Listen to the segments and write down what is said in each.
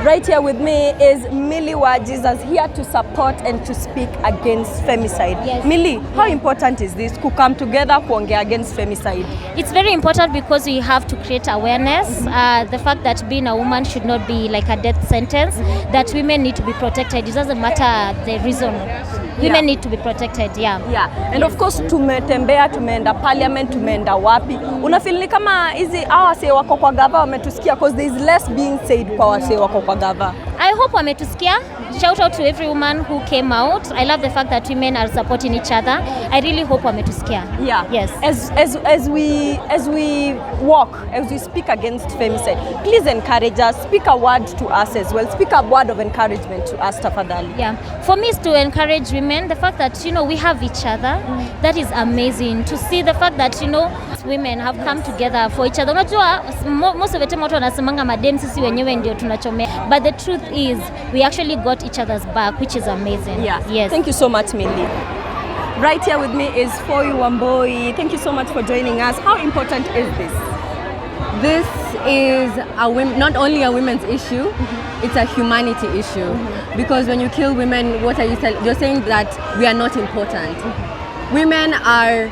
Right here with me is Millie Wajesus, here to support and to speak against femicide. Yes. Millie, how important is this to come together kuongea against femicide? It's very important because we have to create awareness. The fact that being a woman should not be like a death sentence, that women need to be protected. It doesn't matter the reason. Women need to be protected, And of course tumetembea, tumeenda parliament, tumeenda wapi. Unafeel ni kama hizi hawa wase wako kwa gava wametusikia, because there is less being said kwa wase wako kwa gava. I hope wametusikia. Shout out to every woman who came out. I love the fact that women are supporting each other. I really hope wametusikia. Yes. As we walk, as we speak against femicide, please encourage us. Speak a word to us as well. Speak a word of encouragement to us, tafadhali. For me is to encourage women. The fact that we have each other, that is amazing. To see the fact that women have come together for each other. Unajua most of the time watu wanasemanga madem sisi wenyewe ndio tunachomea, but the truth is we actually got each other's back, which is amazing. Yes. Thank you so much, Millie. Right here with me is Wamboi. Thank you so much for joining us. How important is this? This is not only a women's issue, it's a humanity issue. Because when you kill women, what are you saying? You're saying that we are not important. Women are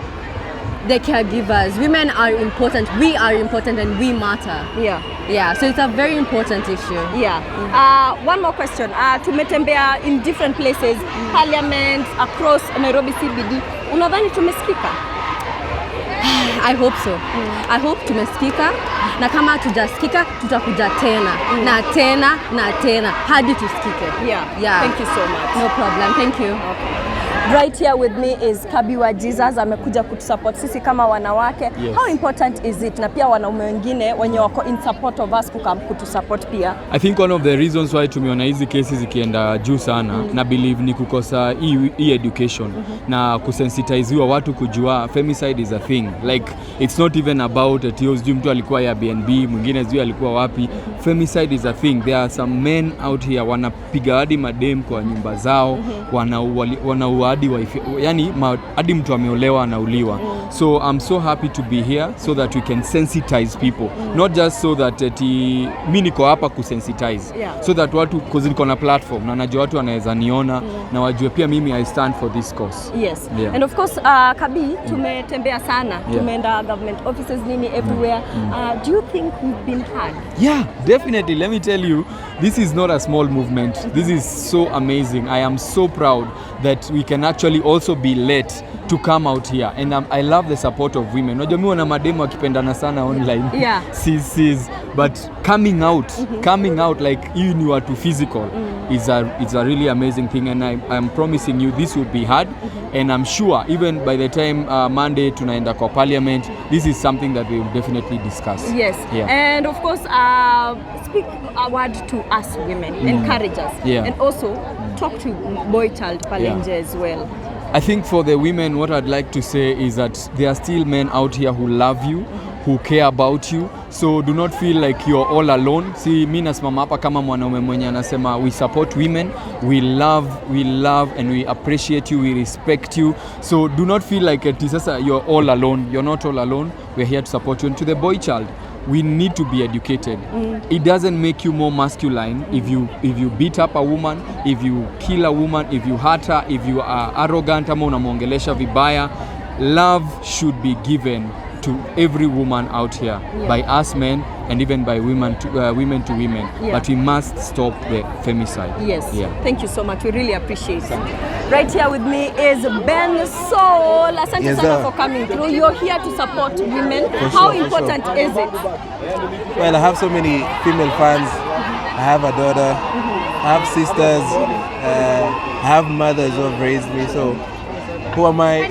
the caregivers. Women are important. We are important and we matter. So it's a very important issue. One more question. Tumetembea in different places, parliament, across Nairobi CBD. Unadhani tumesikika? I hope so. I hope tumesikika, na kama tujasikika tutakuja tena na tena na tena hadi tusikike. Thank you so much. No problem. Thank you. Right here with me is Kabi Wajesus, amekuja kutusupport sisi kama wanawake. How important is it na pia wanaume wengine wenye wako in support of us kutusupport pia? I think one of the reasons why tumeona hizi cases ikienda juu sana na believe ni kukosa hii education na kusensitiziwa watu kujua femicide is a thing. Like it's not even about ati mtu alikuwa ya BNB, mwingine sijui alikuwa wapi. Femicide is a thing. There are some men out here wanapiga hadi madem kwa nyumba zao, wanauadi hadi mtu ameolewa anauliwa. So I'm so happy to be here so that we can sensitize people. Not just so that mimi niko hapa kusensitize. So that watu niko na platform na najua watu wanaweza niona na wajue pia mimi I stand for this cause. And of course Kabi, tumetembea sana. Tumeenda government offices nini everywhere. Do you think we've been heard? Yeah, definitely. Let me tell you, this is not a small movement. This is so amazing. I am so proud that we can actually also be led to come out here, and I love the support of women. Unajua mimi na mademu akipendana sana online. Sis, but coming out like you ni watu physical is a really amazing thing, and I'm promising you this will be hard, and I'm sure even by the time Monday tunaenda kwa parliament, this is something that we will definitely discuss. And of course speak a word to us women, encourage us, and also talk to boy child Palenje as well. I think for the women, what I'd like to say is that there are still men out here who love you, who care about you. So do not feel like you're all alone. See, mimi nasimama hapa kama mwanaume mwenye anasema we support women, we love and we appreciate you, we respect you. So do not feel like you're all alone. You're not all alone. We're here to support you. And to the boy child, we need to be educated. It doesn't make you more masculine if you beat up a woman, if you kill a woman, if you hurt her, if you are arrogant ama unamuongelesha vibaya. Love should be given to every woman out here by us men and even by women to women. But we must stop the femicide. Thank you so much. We really appreciate it. Right here with me is Bensoul. Asante sana for coming through. You're here to support women. How important is it? Well, I have so many female fans. I have a daughter. I have sisters. I have mothers who have raised me. So who am I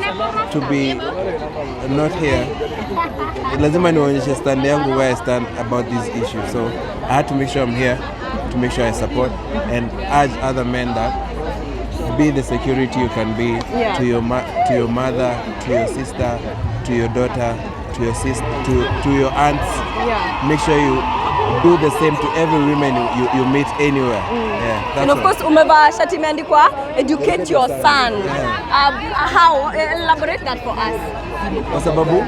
to be not here? Lazima nionyeshe stand yangu where I stand about this issue. So I had to make sure I'm here, to make sure I support and urge other men that be the security you can be to your mother, to your sister, to your daughter, to your sister, to your aunts. Make sure you do the same to every woman you meet anywhere. And of course umevaa shati imeandikwa educate your son. How? Elaborate that for us. Kwa sababu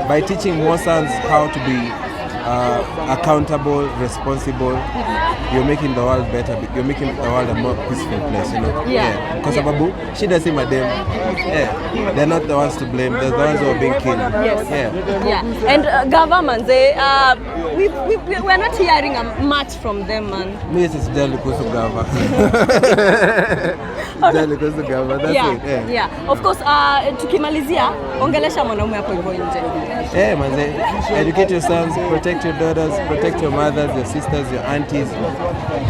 by teaching more sons how to be accountable, responsible, you're making the world better. You're making the world a more peaceful place, you know. Yeah. Because Ababu, she doesn't see madam. Yeah. They're not the ones to blame. They're the ones who are being killed. Yes. Yeah. And government, we're not hearing much from them, man. Me, it's Jali Kusu Gava. Jali Kusu Gava. That's it. Yeah. Of course, tukimalizia, ongelesha mwanaume hapo hivyo nje. Yeah, manze. Educate your sons, protect your daughters, protect your mothers, your sisters, your aunties,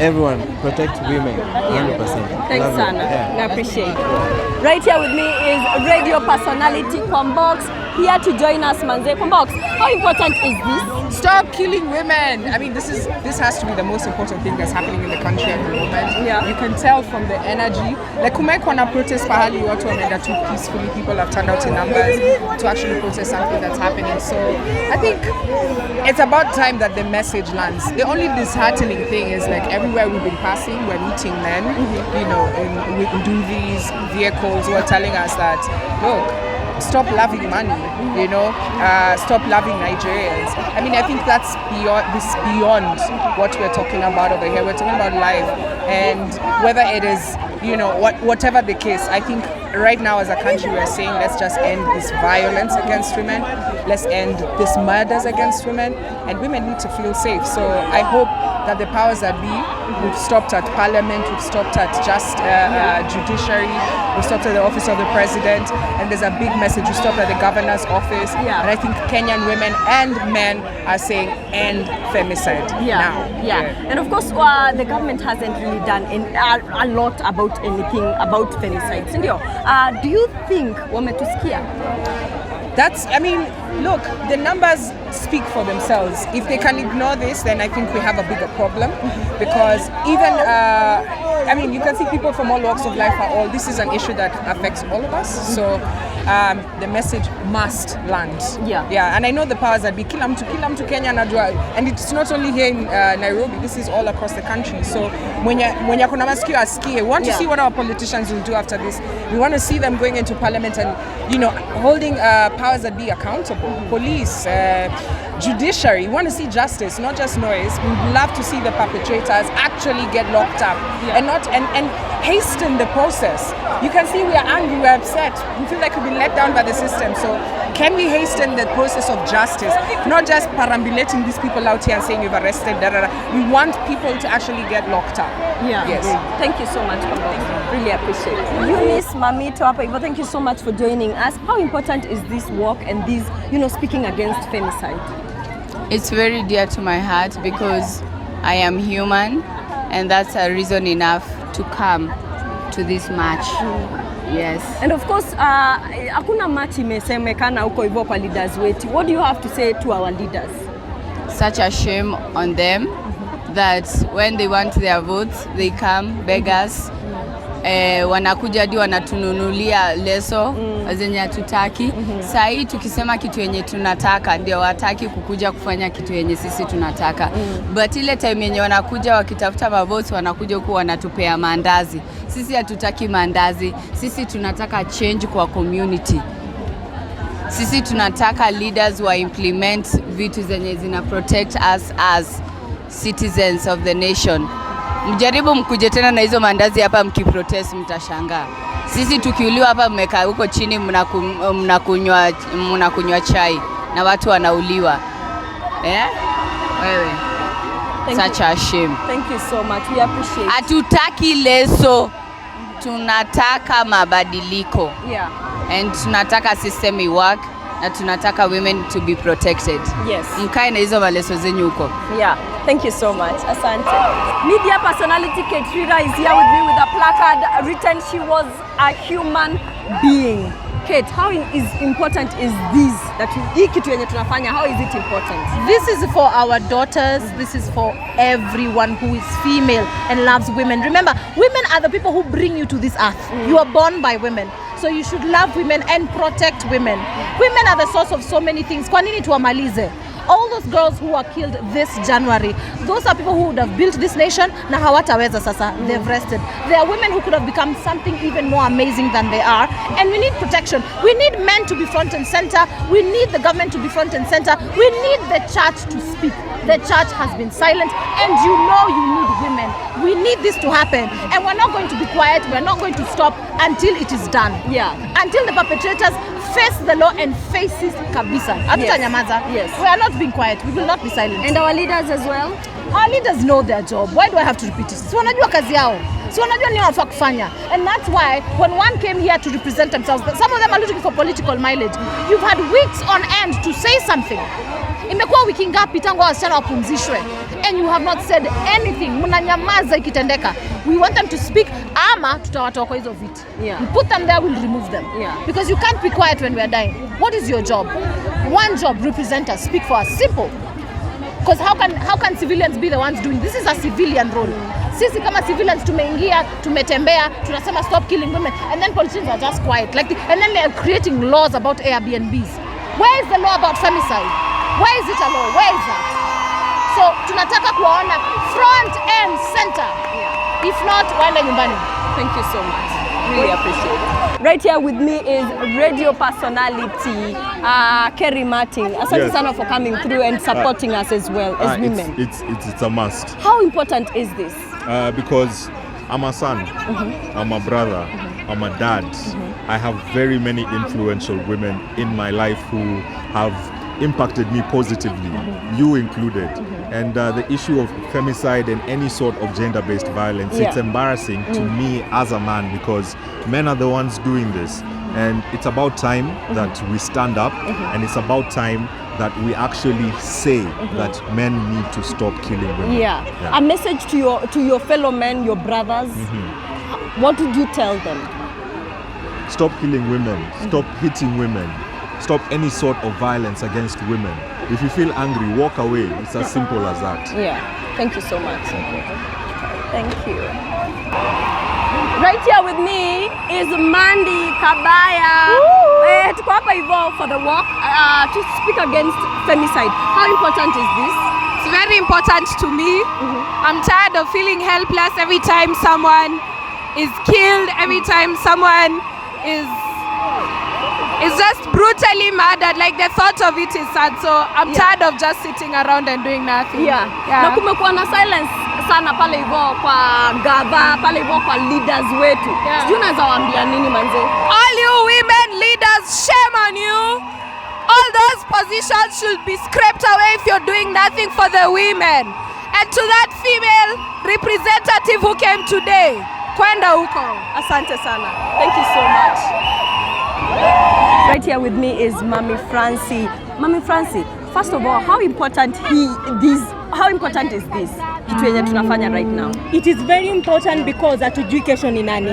everyone. Protect women. 100%. Thanks, Sana. I appreciate it. Right here with me is radio personality Kwambox, here to join us, manze. Kwambox, how important is this? Stop killing women. I mean, this has to be the most important thing that's happening in the country at the moment. Yeah. You can tell from the energy. Like kumekuwa na protest pahali watu wameenda tu peacefully. People have turned out in numbers to actually protest something that's happening. So I think it's about time that the message lands. The only disheartening thing is like everywhere we've been passing, we're meeting men, you know, and do these vehicles who are telling us that, look, stop loving money, you know, stop loving Nigerians. I mean, I think that's beyond what we're talking about over here. We're talking about life, and whether it is, you know, whatever the case, I think right now as a country we're saying let's just end this violence against women, let's end this murders against women, and women need to feel safe. So I hope that the powers that be, we've stopped at parliament, we've stopped at just judiciary, we've stopped at the office of the president, and there's a big message, we stopped at the governor's office, and I think Kenyan women and men are saying end femicide now. And of course the government hasn't really done a lot about anything about femicide, sindio? Do you think wametusikia? That's, I mean, look, the numbers speak for themselves. If they can ignore this, then I think we have a bigger problem, because even, I mean, you can see people from all walks of life are all, this is an issue that affects all of us. So the message must land. Yeah, and I know the powers that be, kila mtu Kenya anajua, and it's not only here in Nairobi, this is all across the country. So mwenye kuna masikio asikie. We want to see what our politicians will do after this. We want to see them going into parliament and, you know, holding powers that be accountable. Police, judiciary. We want to see justice, not just noise. We'd love to see the perpetrators actually get locked up and not and hasten the process. You can see we are angry, we are upset. We feel like we've been let down by the system. So can we hasten the process of justice? Not just perambulating these people out here and saying we've arrested, We want people to actually get locked up. Yes. Thank you so much, really appreciate it. Eunice, MAMMITTO hapa hivyo, thank you so much for joining us. How important is this work and this, you know, speaking against femicide? It's very dear to my heart because I am human, and that's a reason enough to come to this march. Yes. And of course, hakuna match imesemekana huko hivyo kwa leaders wetu. What do you have to say to our leaders? Such a shame on them that when they want their votes, they come beg us. Wanakuja hadi wanatununulia leso zenye hatutaki. Saa hii tukisema kitu yenye tunataka ndio wataki kukuja kufanya kitu yenye sisi tunataka. But ile time yenye wanakuja wakitafuta mavotes, wanakuja huku wanatupea mandazi. Sisi hatutaki mandazi. Sisi tunataka change kwa community. Sisi tunataka leaders wa implement vitu zenye zina protect us as citizens of the nation. Mjaribu mkuje tena na hizo mandazi hapa mkiprotest, mtashangaa. Sisi tukiuliwa hapa mmekaa huko chini mnakunywa chai na watu wanauliwa. Wewe. Such a shame. Thank you so much. We appreciate it. Hatutaki leso. Tunataka mabadiliko. And tunataka system work. Na tunataka women to be protected. Yes. Mkae na hizo maleso zenyu huko. Thank you so much. Asante. Media personality KERRY is here with me with a placard written "She was a human being." Kate, how important is this? Hii kitu yenye tunafanya, how is it important? This is for our daughters. This is for everyone who is female and loves women. Remember, women are the people who bring you to this earth. You are born by women. So you should love women and protect women. Women are the source of so many things. Kwa nini tuwamalize? all those girls who were killed this January, those are people who would have built this nation. Na hawataweza sasa, they've rested. There are women who could have become something even more amazing than they are. And we need protection. We need men to be front and center. We need the government to be front and center. We need the church to speak. The church has been silent, and you need women. We need this to happen, and we're not going to be quiet. We're not going to stop until it is done. Yeah. Until the perpetrators face the law and faces kabisa. Yes. We are not being quiet. We will not be silent. And our leaders as well? Our leaders know their job. Why do I have to repeat it? Si wanajua kazi yao. Si wanajua nini wanafaa kufanya. And that's why when one came here to represent themselves, some of them are looking for political mileage. You've had weeks on end to say something. Imekuwa wiki ngapi tangu wasichana wapumzishwe, and you have not said anything. Mnanyamaza ikitendeka. We want them to speak, ama tutawatoa kwa hizo viti. Yeah. We put them there, we'll remove them. Yeah. Because you can't be quiet when we are dying. What is your job? One job, represent us, speak for us. Simple. Because how can civilians be the ones doing this? Is a civilian role. Sisi kama civilians tumeingia, tumetembea, tunasema stop killing women, and then politicians are just quiet. And then they are creating laws about Airbnbs. Where is the law about femicide? Where is it a law? Where is that? So tunataka kuwaona front and center. Yeah. If not, waende nyumbani. Thank you so much. Really appreciate it. Right here with me is radio personality KERRY Martin. Asante sana for coming through and supporting us as well as women. It's a must. How important is this? Because I'm a son, I'm a brother, I'm a dad. I have very many influential women in my life who have impacted me positively, you included. And the issue of femicide and any sort of gender-based violence, it's embarrassing to me as a man, because men are the ones doing this. And it's about time that we stand up, and it's about time that we actually say that men need to stop killing women. Yeah. A message to your fellow men, your brothers. What would you tell them? Stop killing women, stop hitting women, stop any sort of violence against women. If you feel angry, walk away. It's as simple as that. Yeah. Thank you so much. Thank you. Right here with me is MAANDY, KABAYA. Tuko hapa hivyo for the walk to speak against femicide. How important is this? It's very important to me. I'm tired of feeling helpless every time someone is killed, every time someone is just brutally murdered. Like, the thought of it is sad. So I'm tired of just sitting around and doing nothing. Na kumekuwa na silence sana pale hivyo kwa gava, pale hivyo kwa leaders wetu. Sijui unaweza waambia nini manze? All you women leaders, shame on you. All those positions should be scraped away if you're doing nothing for the women. And to that female representative who came today, kwenda huko. Asante sana. Thank you so much. Right here with me is Mommy Francie. Mommy Francie, first of all, how important is this? Kitu yenye tunafanya right now. It is very important because hatujui kesho ni nani.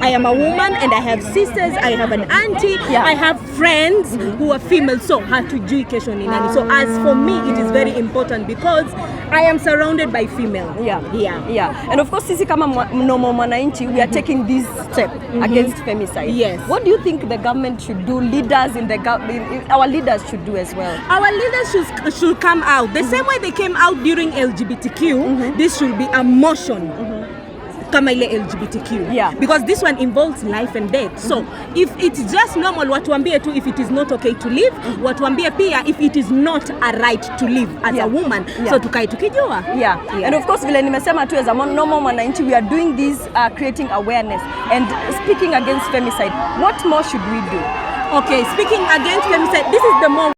I am a woman and I have sisters, I have an auntie, I have friends who are female, so hatujui kesho ni nani. So as for me, it is very important because I am surrounded by female. And of course, sisi kama normal mwananchi, we are taking this step against femicide. Yes. What do you think the government should do? Leaders our leaders should do as well. Our leaders should come out the same way they came out during LGBTQ. This should be a motion. Kama ile LGBTQ. Because this one involves life and death. So if it's just normal, watuambie tu if it is not okay to live, watuambie pia if it is not a right to live as a woman. So tukae tukijua. And of course, vile nimesema tu as a normal mwananchi, we are doing this, creating awareness and speaking against femicide. What more should we do? Okay, speaking against femicide, this is the more